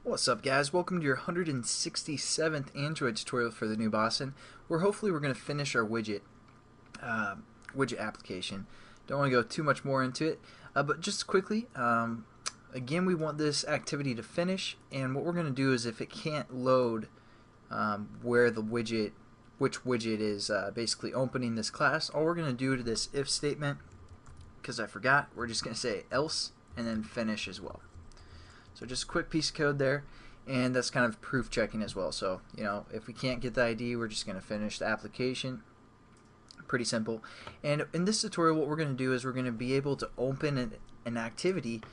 What's up, guys? Welcome to your 167th Android tutorial for the new Boston, where hopefully we're going to finish our widget application. Don't want to go too much more into it, but just quickly, again, we want this activity to finish, and what we're going to do is if it can't load which widget is basically opening this class, all we're going to do to this if statement, because I forgot, we're just going to say else and then finish as well. So just a quick piece of code there, and that's kind of proof checking as well. So, you know, if we can't get the ID, we're just going to finish the application. Pretty simple. And in this tutorial, what we're going to do is we're going to be able to open an activity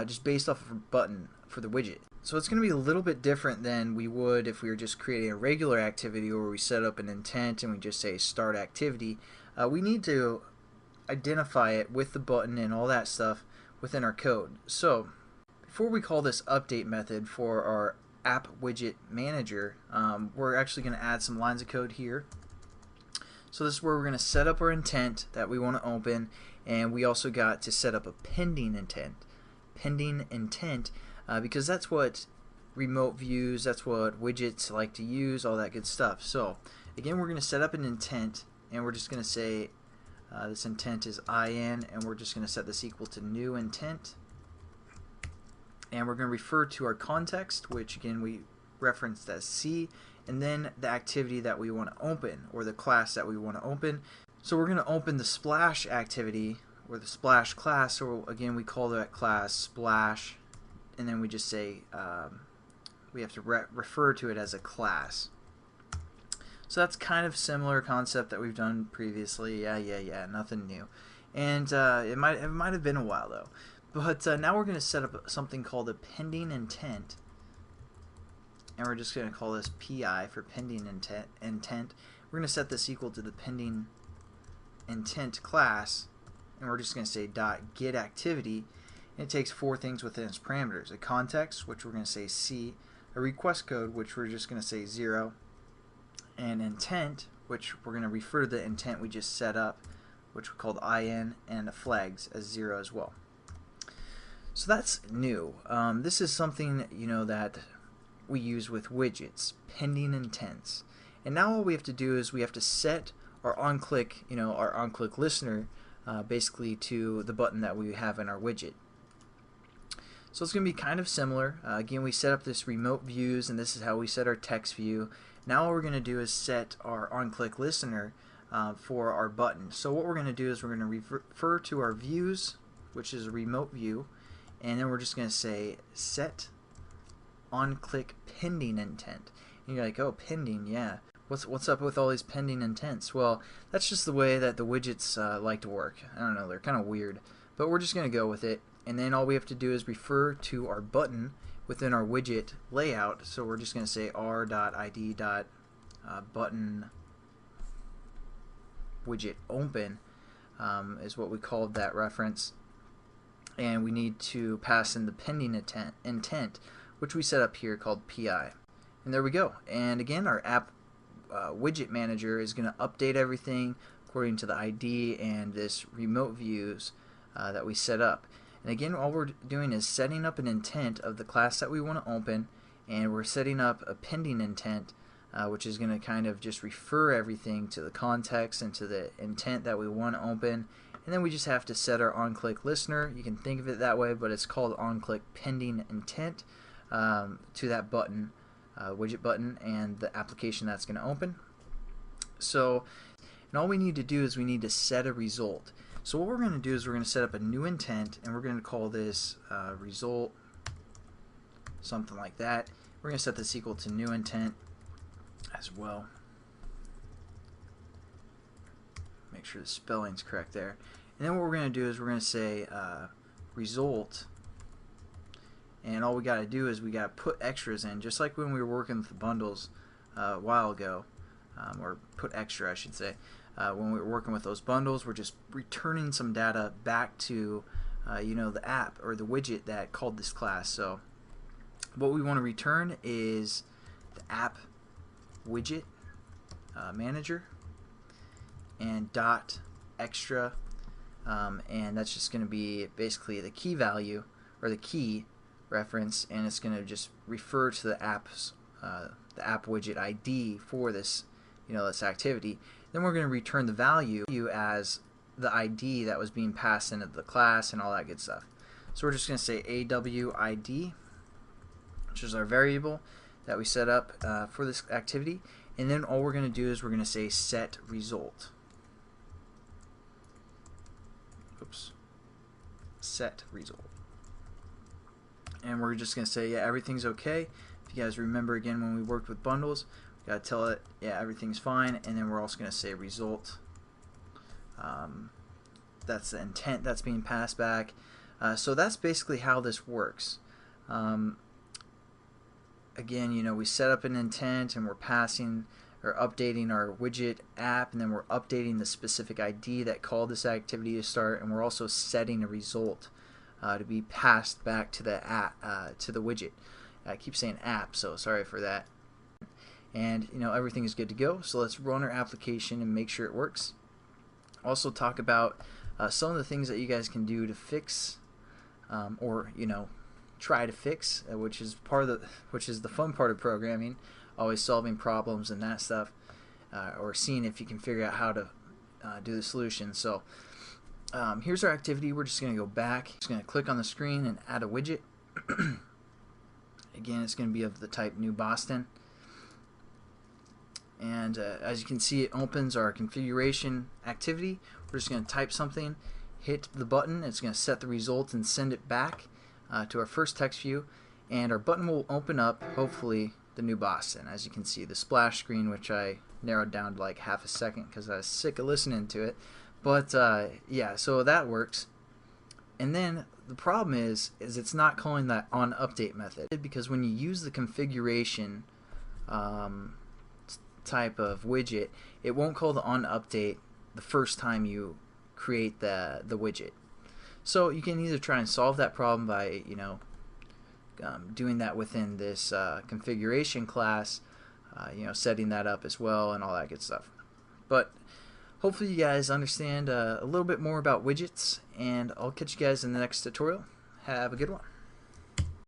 just based off of a button for the widget. So it's going to be a little bit different than we would if we were just creating a regular activity where we set up an intent and we just say start activity. We need to identify it with the button and all that stuff within our code. So before we call this update method for our app widget manager, we're actually going to add some lines of code here. So this is where we're going to set up our intent that we want to open, and we also got to set up a pending intent. Pending intent, because that's what remote views, that's what widgets like to use, all that good stuff. So again, we're going to set up an intent, and we're just going to say this intent is IN, and we're just going to set this equal to new intent. And we're going to refer to our context, which again we referenced as C, and then the activity that we want to open, or the class that we want to open. So we're going to open the splash activity, or the splash class. So again, we call that class splash, and then we just say we have to refer to it as a class. So that's kind of similar concept that we've done previously. Yeah, nothing new. And it might have been a while though. But now we're going to set up something called a pending intent, and we're just going to call this PI for pending intent. We're going to set this equal to the pending intent class, and we're just going to say .get activity, and it takes four things within its parameters: a context, which we're going to say C, a request code, which we're just going to say 0, and intent, which we're going to refer to the intent we just set up, which we called IN, and the flags as 0 as well. So that's new. This is something, you know, that we use with widgets, pending intents. And now all we have to do is we have to set our on-click, our on-click listener, basically to the button that we have in our widget. So it's going to be kind of similar. Again, we set up this remote views, and this is how we set our text view. Now all we're going to do is set our on-click listener for our button. So what we're going to do is we're going to refer to our views, which is a remote view, and then we're just going to say set on-click pending intent. And you're like, oh, pending, yeah. What's up with all these pending intents? Well, that's just the way that the widgets like to work. I don't know, they're kind of weird, but we're just going to go with it. And then all we have to do is refer to our button within our widget layout. So we're just going to say r.id.button widget open is what we called that reference. And we need to pass in the pending intent, which we set up here called PI. And there we go. And again, our app widget manager is going to update everything according to the ID and this remote views that we set up. And again, all we're doing is setting up an intent of the class that we want to open, and we're setting up a pending intent, which is going to kind of just refer everything to the context and to the intent that we want to open. And then we just have to set our on-click listener. You can think of it that way, but it's called on-click pending intent to that button, widget button, and the application that's going to open. So, and all we need to do is we need to set a result. So what we're going to do is we're going to set up a new intent, and we're going to call this result, something like that. We're going to set this equal to new intent as well. Make sure the spelling's correct there. And then what we're going to do is we're going to say result, and all we got to do is we got to put extras in, just like when we were working with the bundles a while ago, or put extra, I should say. When we were working with those bundles, we're just returning some data back to the app or the widget that called this class. So what we want to return is the app widget manager and dot extra, and that's just going to be basically the key value, or the key reference, and it's going to just refer to the app widget ID for this, this activity. Then we're going to return the value as the ID that was being passed into the class and all that good stuff. So we're just going to say AWID, which is our variable that we set up for this activity, and then all we're going to do is we're going to say set result. Oops. Set result. And we're just going to say, yeah, everything's okay. If you guys remember again when we worked with bundles, we got to tell it, yeah, everything's fine, and then we're also going to say result. That's the intent that's being passed back. So that's basically how this works. Again, we set up an intent and we're passing or updating our widget app, and then we're updating the specific ID that called this activity to start, and we're also setting a result to be passed back to the app, to the widget. I keep saying app, so sorry for that. And everything is good to go. So let's run our application and make sure it works. Also talk about some of the things that you guys can do to fix, or try to fix, which is the fun part of programming, always solving problems and that stuff, or seeing if you can figure out how to do the solution. So here's our activity. We're just going to go back. Just going to click on the screen and add a widget. Again, it's going to be of the type New Boston. And as you can see, it opens our configuration activity. We're just going to type something, hit the button. It's going to set the result and send it back to our first text view, and our button will open up, hopefully, the New Boston. As you can see, the splash screen, which I narrowed down to like half a second because I was sick of listening to it. But yeah, so that works. And then the problem is it's not calling that onUpdate method, because when you use the configuration type of widget, it won't call the onUpdate the first time you create the widget. So you can either try and solve that problem by doing that within this configuration class, setting that up as well and all that good stuff. But hopefully you guys understand a little bit more about widgets, and I'll catch you guys in the next tutorial. Have a good one.